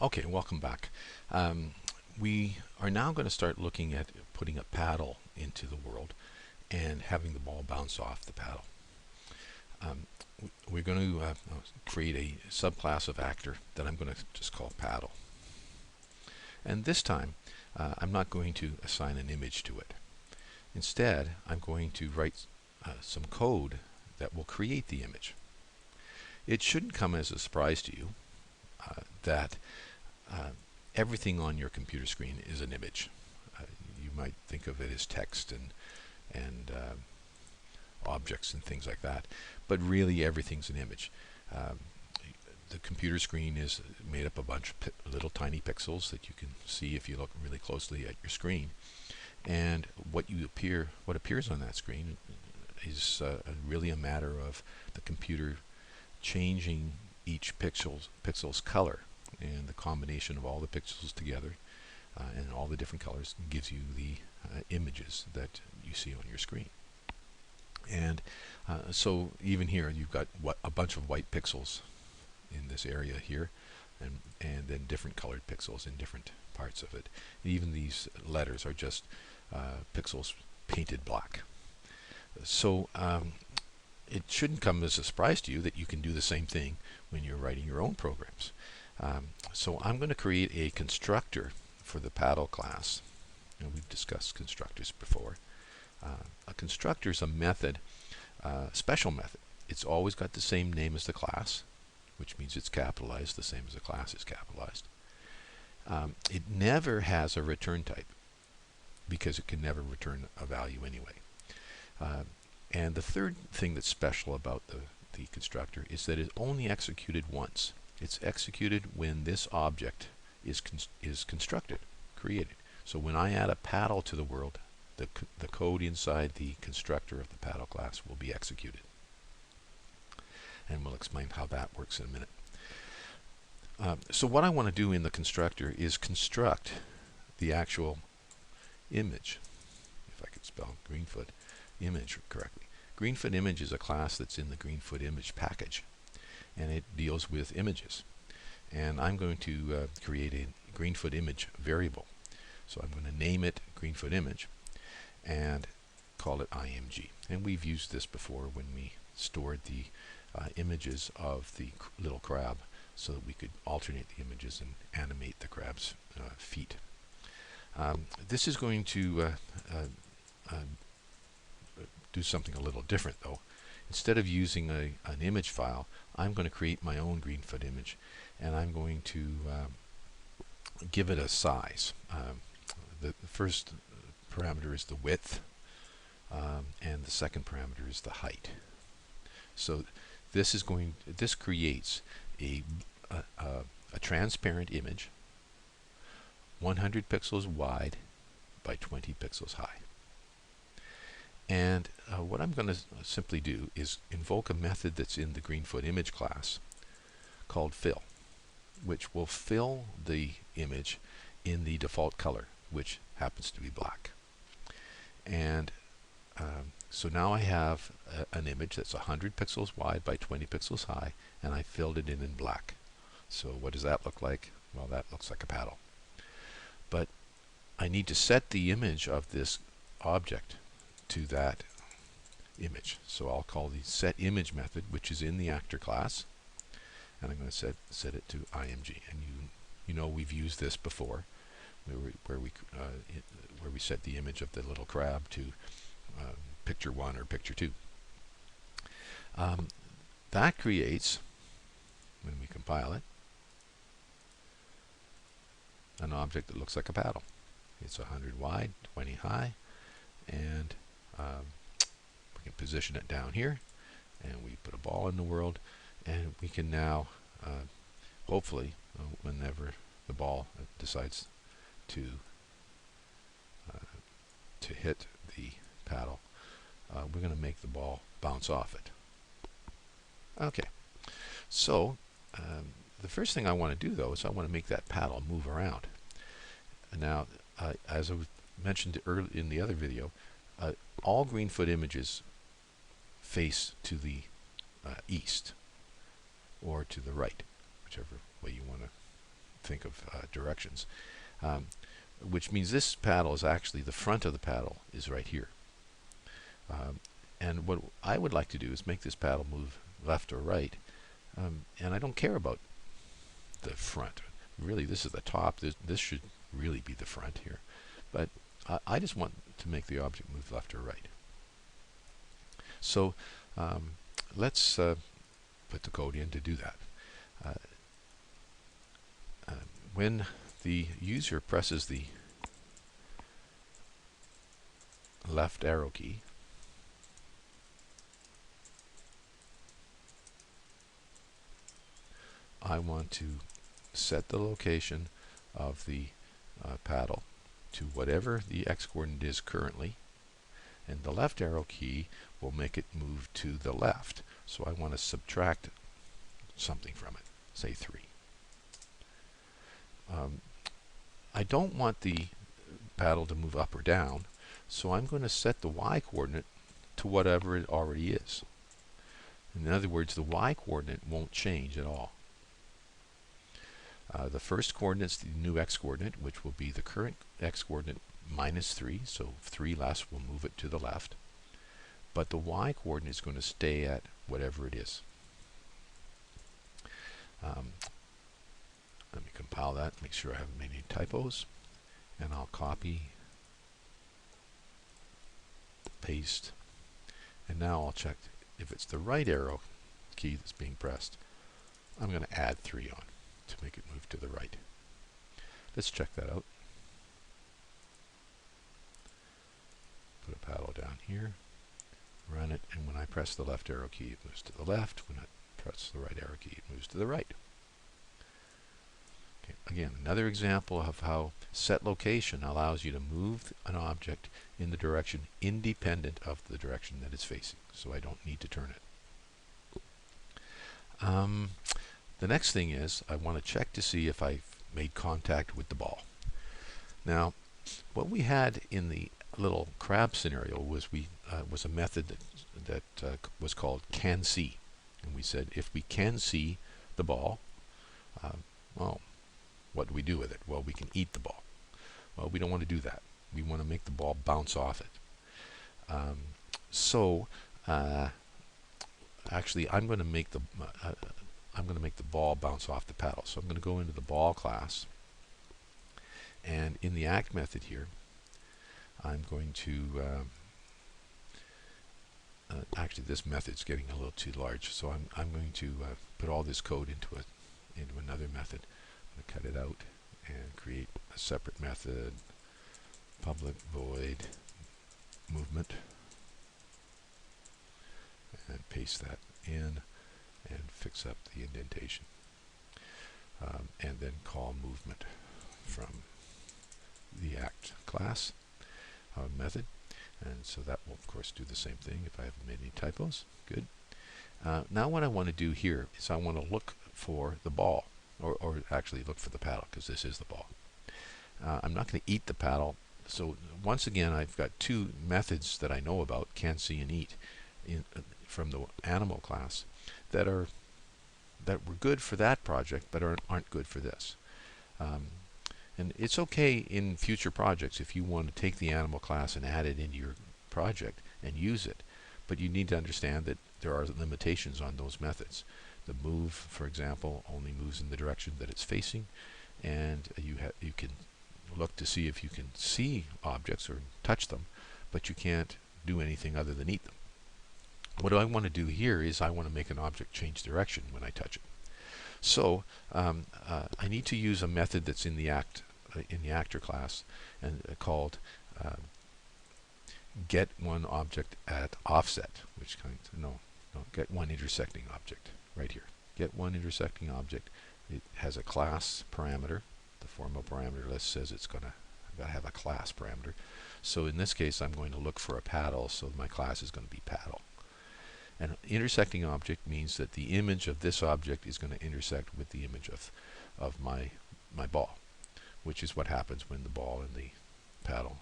Okay, welcome back. We are now going to start looking at putting a paddle into the world and having the ball bounce off the paddle. Um, we're going to create a subclass of actor that I'm going to just call paddle. And this time, I'm not going to assign an image to it. Instead, I'm going to write some code that will create the image. It shouldn't come as a surprise to you that everything on your computer screen is an image. You might think of it as text and objects and things like that, but really everything's an image. Um, the computer screen is made up of a bunch of little tiny pixels that you can see if you look really closely at your screen. And what appears on that screen is really a matter of the computer changing each pixel's color, and the combination of all the pixels together and all the different colors gives you the images that you see on your screen. And so even here you've got a bunch of white pixels in this area here, and then different colored pixels in different parts of it. And even these letters are just pixels painted black. So it shouldn't come as a surprise to you that you can do the same thing when you're writing your own programs. So I'm going to create a constructor for the paddle class. And we've discussed constructors before. A constructor is a method, special method. It's always got the same name as the class, which means it's capitalized, the same as the class is capitalized. It never has a return type because it can never return a value anyway. And the third thing that's special about the constructor is that it's only executed once. It's executed when this object is constructed, created. So when I add a paddle to the world, the code inside the constructor of the paddle class will be executed. And we'll explain how that works in a minute. So what I want to do in the constructor is construct the actual image, if I could spell Greenfoot image correctly. Greenfoot image is a class that's in the Greenfoot image package, and it deals with images. And I'm going to create a Greenfoot image variable. So I'm going to name it Greenfoot image and call it img. And we've used this before when we stored the images of the little crab so that we could alternate the images and animate the crab's feet. This is going to do something a little different though. Instead of using an image file, I'm going to create my own Greenfoot image, and I'm going to give it a size. The first parameter is the width, and the second parameter is the height. So this creates a transparent image, 100 pixels wide by 20 pixels high. And what I'm going to simply do is invoke a method that's in the Greenfoot image class called fill, which will fill the image in the default color, which happens to be black. And so now I have an image that's 100 pixels wide by 20 pixels high, and I filled it in black. So what does that look like? Well, that looks like a paddle. But I need to set the image of this object to that image. So I'll call the setImage method, which is in the actor class, and I'm going to set it to img. And you know we've used this before, where we set the image of the little crab to picture 1 or picture 2. That creates, when we compile it, an object that looks like a paddle. It's 100 wide, 20 high, and we can position it down here, and we put a ball in the world, and we can now hopefully whenever the ball decides to hit the paddle, we're going to make the ball bounce off it. Okay, so the first thing I want to do though is I want to make that paddle move around. Now as I mentioned earlier in the other video, all Greenfoot images face to the east or to the right, whichever way you want to think of directions. Um, which means this paddle is actually, the front of the paddle is right here. Um, and what I would like to do is make this paddle move left or right. And I don't care about the front. Really, this is the top. This should really be the front here. But I just want to make the object move left or right. So let's put the code in to do that. When the user presses the left arrow key, I want to set the location of the paddle to whatever the x-coordinate is currently, and the left arrow key will make it move to the left. So I want to subtract something from it, say 3. I don't want the paddle to move up or down, so I'm going to set the y-coordinate to whatever it already is. In other words, the y-coordinate won't change at all. The first coordinate is the new x-coordinate, which will be the current x-coordinate minus 3, so 3 less will move it to the left. But the y-coordinate is going to stay at whatever it is. Let me compile that, make sure I haven't made any typos, and I'll copy, paste, and now I'll check if it's the right arrow key that's being pressed. I'm going to add 3 on to make it move to the right. Let's check that out. Put a paddle down here, run it, and when I press the left arrow key, it moves to the left. When I press the right arrow key, it moves to the right. Okay. Again, another example of how set location allows you to move an object in the direction independent of the direction that it's facing, so I don't need to turn it. The next thing is I want to check to see if I've made contact with the ball. Now, what we had in the little crab scenario was was a method that was called can see, and we said if we can see the ball, well, what do we do with it? Well, we can eat the ball. Well, we don't want to do that. We want to make the ball bounce off it. Actually, I'm going to make the ball bounce off the paddle. So I'm going to go into the ball class, and in the act method here, I'm going to actually this method's getting a little too large, so I'm going to put all this code into another method. I'm going to cut it out and create a separate method, public void movement, and paste that in and fix up the indentation, and then call movement from the act class method. And so that will of course do the same thing if I haven't made any typos. Good. Now what I want to do here is I want to look for the ball, or actually look for the paddle, because this is the ball. I'm not going to eat the paddle, so once again I've got 2 methods that I know about, can see and eat, from the animal class that were good for that project but aren't good for this. And it's okay in future projects if you want to take the animal class and add it into your project and use it, but you need to understand that there are limitations on those methods. The move, for example, only moves in the direction that it's facing, and you can look to see if you can see objects or touch them, but you can't do anything other than eat them. What I want to do here is I want to make an object change direction when I touch it. So I need to use a method that's in the actor class, and called get one object at offset, which get one intersecting object right here. Get one intersecting object. It has a class parameter. The formal parameter list says it's going to have a class parameter. So in this case, I'm going to look for a paddle, so my class is going to be paddle. An intersecting object means that the image of this object is going to intersect with the image of my ball, which is what happens when the ball and the paddle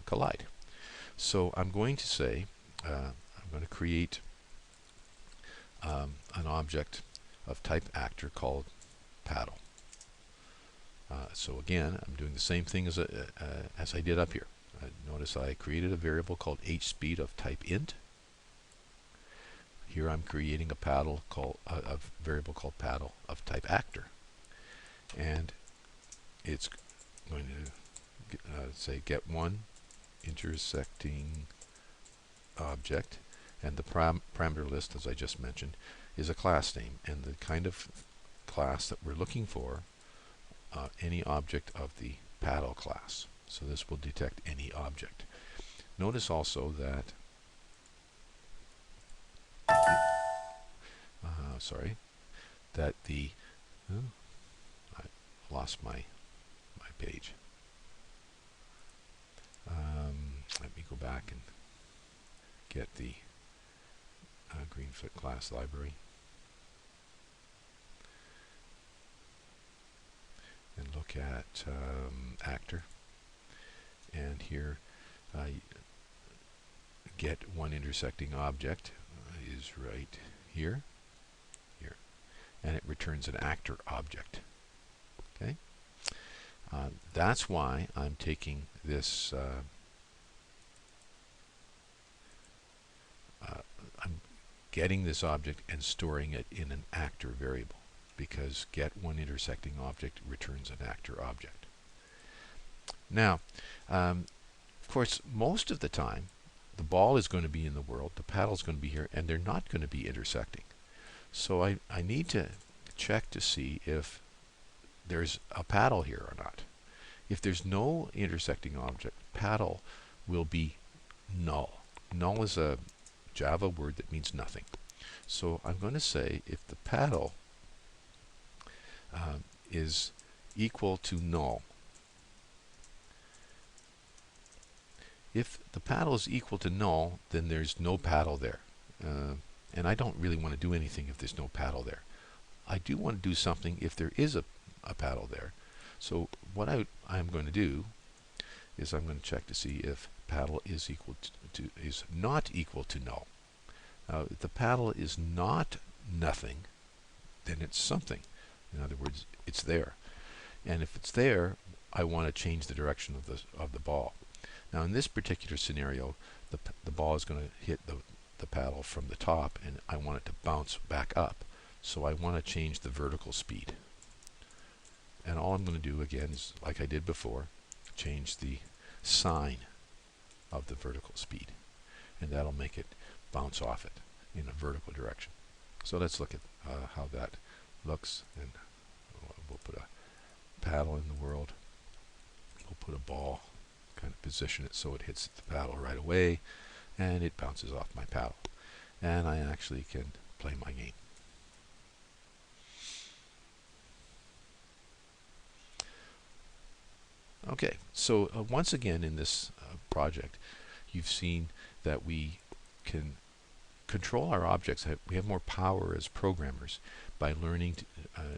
collide. So I'm going to say, I'm going to create an object of type actor called paddle. So again, I'm doing the same thing as I did up here. Notice I created a variable called hspeed of type int. Here I'm creating a paddle called a variable called paddle of type actor, and it's going to say get one intersecting object, and the parameter list, as I just mentioned, is a class name, and the kind of class that we're looking for, any object of the paddle class. So this will detect any object. Notice also that that the I lost my page. Let me go back and get the Greenfoot class library and look at actor, and here get one intersecting object is right here, and it returns an actor object. Okay, that's why I'm taking this. I'm getting this object and storing it in an actor variable, because get one intersecting object returns an actor object. Now, of course, most of the time, the ball is going to be in the world, the paddle is going to be here, and they're not going to be intersecting. So I need to check to see if there's a paddle here or not. If there's no intersecting object, paddle will be null. Null is a Java word that means nothing. So I'm going to say if the paddle is equal to null. If the paddle is equal to null, then there's no paddle there. And I don't really want to do anything if there's no paddle there. I do want to do something if there is a paddle there. So what I'm going to do is I'm going to check to see if paddle is equal to is not equal to null. Now, if the paddle is not nothing, then it's something. In other words, it's there. And if it's there, I want to change the direction of the ball. Now, in this particular scenario, the ball is going to hit the paddle from the top, and I want it to bounce back up. So I want to change the vertical speed. And all I'm going to do again is, like I did before, change the sign of the vertical speed, and that'll make it bounce off it in a vertical direction. So let's look at how that looks, and we'll put a paddle in the world. We'll put a ball, kind of position it so it hits the paddle right away, and it bounces off my paddle, and I actually can play my game. Okay, so once again in this project, you've seen that we can control our objects. We have more power as programmers by learning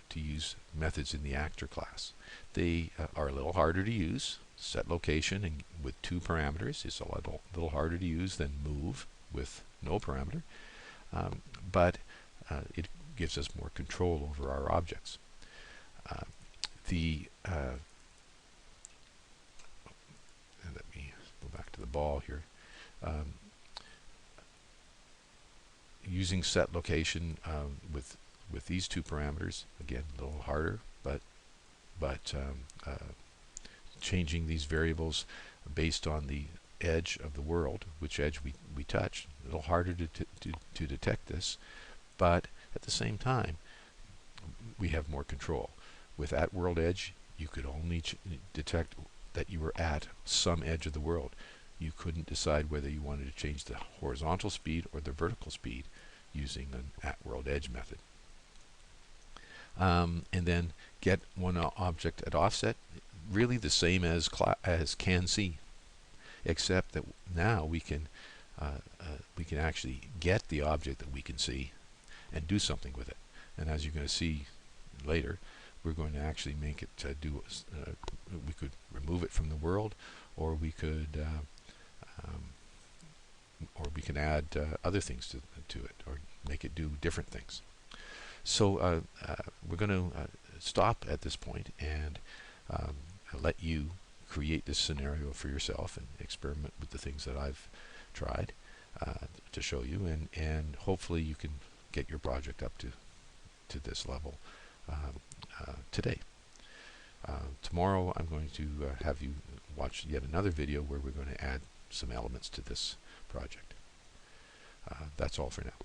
to use methods in the actor class. They are a little harder to use. Set location and with 2 parameters is a little harder to use than move with no parameter, but it gives us more control over our objects. Let me go back to the ball here. Using set location with these 2 parameters, again a little harder, but changing these variables based on the edge of the world, which edge we touch, a little harder to detect this, but at the same time we have more control. With at world edge, you could only detect that you were at some edge of the world. You couldn't decide whether you wanted to change the horizontal speed or the vertical speed using an at world edge method. And then get one object at offset, really the same as can see, except that now we can actually get the object that we can see and do something with it. And as you're going to see later, we're going to actually make it we could remove it from the world, or we could add other things to it, or make it do different things. So we're going to stop at this point, and um, let you create this scenario for yourself and experiment with the things that I've tried to show you, and hopefully you can get your project up to this level today. Tomorrow I'm going to have you watch yet another video where we're going to add some elements to this project. That's all for now.